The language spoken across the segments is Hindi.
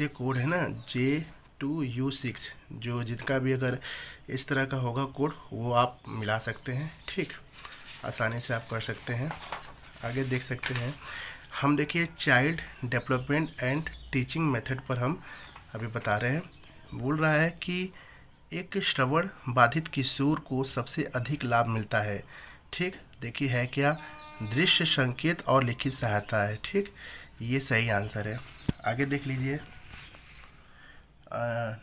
नीचे कोड है ना J2U6, जो जिनका भी अगर इस तरह का होगा कोड वो आप मिला सकते हैं। ठीक, आसानी से आप कर सकते हैं। आगे देख सकते हैं हम, देखिए child development and teaching method पर हम अभी बता रहे हैं। बोल रहा है कि एक श्रवण बाधित किशोर को सबसे अधिक लाभ मिलता है। ठीक, देखिए है क्या, दृश्य संकेत और लिखित सहायता है। ठीक, ये सही आंसर है। आगे देख लीजिए,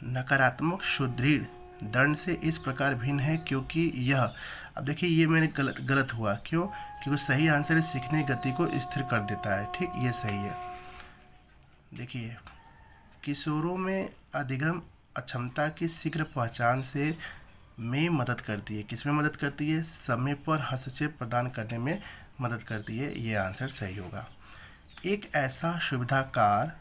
नकारात्मक सुदृढ़ दंड से इस प्रकार भिन्न है क्योंकि यह, अब देखिए ये मैंने गलत हुआ, क्यों? क्योंकि सही आंसर सीखने की गति को स्थिर कर देता है। ठीक, ये सही है। देखिए, किशोरों में अधिगम अक्षमता की शीघ्र पहचान से में मदद करती है। किसमें मदद करती है? समय पर हस्तक्षेप प्रदान करने में मदद करती है। ये आंसर सही होगा। एक ऐसा सुविधाकार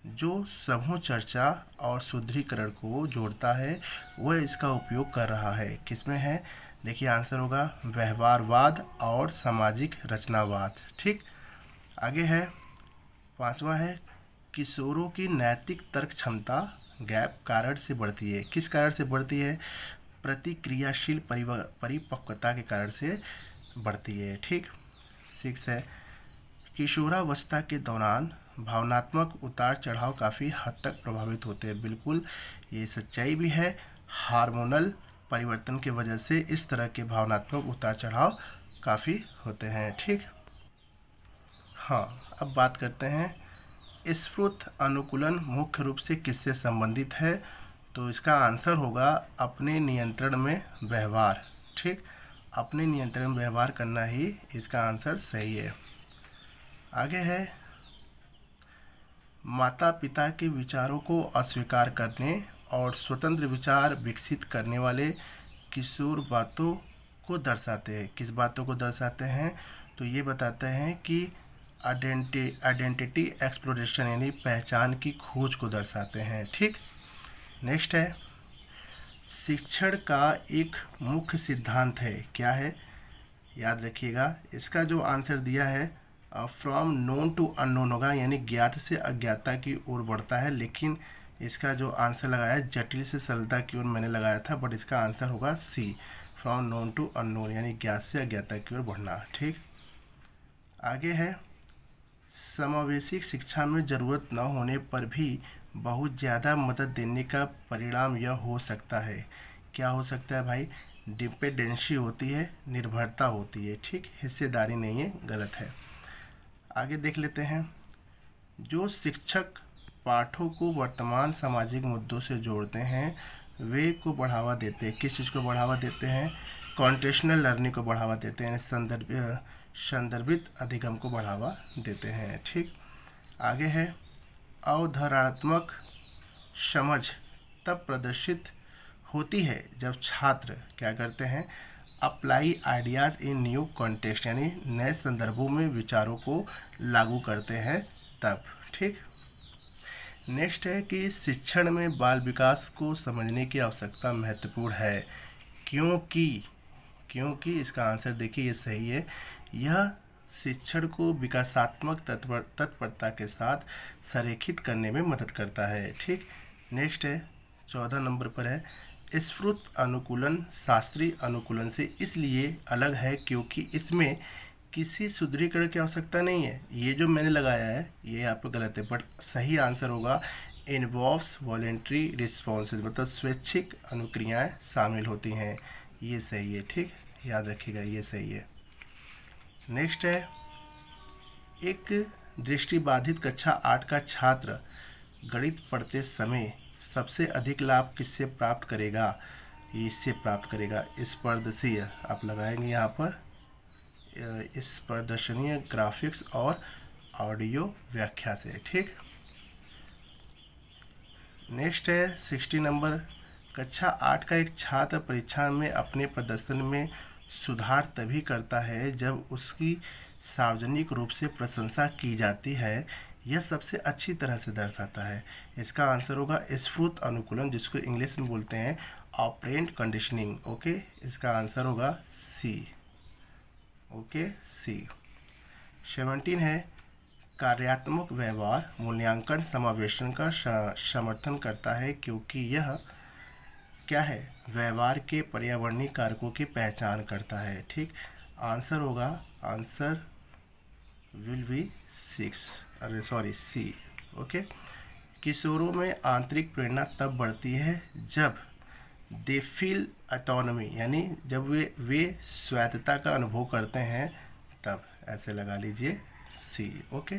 जो समूह चर्चा और सुदृढ़ीकरण को जोड़ता है वह इसका उपयोग कर रहा है। किसमें है? देखिए आंसर होगा व्यवहारवाद और सामाजिक रचनावाद। ठीक, आगे है 5वां है, किशोरों की नैतिक तर्क क्षमता गैप कारण से बढ़ती है। किस कारण से बढ़ती है? प्रतिक्रियाशील परिपक्वता के कारण से बढ़ती है। ठीक, 6 है, किशोरावस्था के दौरान भावनात्मक उतार चढ़ाव काफ़ी हद तक प्रभावित होते हैं। बिल्कुल, ये सच्चाई भी है। हार्मोनल परिवर्तन की वजह से इस तरह के भावनात्मक उतार चढ़ाव काफ़ी होते हैं। ठीक, हाँ, अब बात करते हैं स्फुट अनुकूलन मुख्य रूप से किससे संबंधित है? तो इसका आंसर होगा अपने नियंत्रण में व्यवहार। ठीक, अपने नियंत्रण में व्यवहार करना ही इसका आंसर सही है। आगे है माता पिता के विचारों को अस्वीकार करने और स्वतंत्र विचार विकसित करने वाले किशोर बातों को दर्शाते हैं। किस बातों को दर्शाते हैं? तो ये बताते हैं कि आइडेंटिटी एक्सप्लोरेशन यानी पहचान की खोज को दर्शाते हैं। ठीक, नेक्स्ट है शिक्षण का एक मुख्य सिद्धांत है। क्या है? याद रखिएगा, इसका जो आंसर दिया है फ्रॉम नोन टू अननोन होगा, यानी ज्ञात से अज्ञातता की ओर बढ़ता है। लेकिन इसका जो आंसर लगाया है जटिल से सरलता की ओर मैंने लगाया था, बट इसका आंसर होगा सी, फ्रॉम नोन टू अननोन, यानी ज्ञात से अज्ञातता की ओर बढ़ना। ठीक, आगे है समावेशी शिक्षा में ज़रूरत न होने पर भी बहुत ज़्यादा मदद देने का परिणाम यह हो सकता है। क्या हो सकता है भाई? डिपेंडेंसी होती है, निर्भरता होती है। ठीक, हिस्सेदारी नहीं है, गलत है। आगे देख लेते हैं, जो शिक्षक पाठों को वर्तमान सामाजिक मुद्दों से जोड़ते हैं वे को बढ़ावा देते हैं। किस चीज़ को बढ़ावा देते हैं? कॉन्टेक्सुअल लर्निंग को बढ़ावा देते हैं, संदर्भित अधिगम को बढ़ावा देते हैं। ठीक, आगे है अवधारणात्मक समझ तब प्रदर्शित होती है जब छात्र क्या करते हैं? अप्लाई आइडियाज़ इन न्यू कॉन्टेक्स्ट, यानी नए संदर्भों में विचारों को लागू करते हैं तब। ठीक, नेक्स्ट है कि शिक्षण में बाल विकास को समझने की आवश्यकता महत्वपूर्ण है। क्योंकि इसका आंसर देखिए ये सही है। यह शिक्षण को विकासात्मक तत्परता के साथ संरेखित करने में मदद करता है। ठीक, नेक्स्ट है 14 नंबर पर है स्फुट अनुकूलन शास्त्रीय अनुकूलन से इसलिए अलग है क्योंकि इसमें किसी सुदृढ़ीकरण की आवश्यकता नहीं है। ये जो मैंने लगाया है ये यहाँ पे गलत है, बट सही आंसर होगा इन्वॉल्व्स वॉलेंट्री रिस्पॉन्सेज, मतलब स्वैच्छिक अनुक्रियाएं शामिल होती हैं। ये सही है। ठीक, याद रखिएगा, ये सही है। नेक्स्ट है एक दृष्टिबाधित कक्षा 8 का छात्र गणित पढ़ते समय सबसे अधिक लाभ किससे प्राप्त करेगा? इससे प्राप्त करेगा स्पर्शनीय, आप लगाएंगे यहाँ पर स्पर्शनीय ग्राफिक्स और ऑडियो व्याख्या से। ठीक, नेक्स्ट है 60 नंबर, कक्षा 8 का एक छात्र परीक्षा में अपने प्रदर्शन में सुधार तभी करता है जब उसकी सार्वजनिक रूप से प्रशंसा की जाती है। यह सबसे अच्छी तरह से दर्शाता है। इसका आंसर होगा स्फुट अनुकूलन, जिसको इंग्लिश में बोलते हैं ऑपरेंट कंडीशनिंग। ओके, इसका आंसर होगा सी। ओके, सी। 17 है कार्यात्मक व्यवहार मूल्यांकन समावेशन का समर्थन करता है, क्योंकि यह क्या है, व्यवहार के पर्यावरणीय कारकों की पहचान करता है। ठीक, आंसर होगा, आंसर विल बी 6 ओके। किशोरों में आंतरिक प्रेरणा तब बढ़ती है जब दे फील ऑटोनॉमी, यानी जब वे स्वायत्तता का अनुभव करते हैं, तब। ऐसे लगा लीजिए सी। ओके।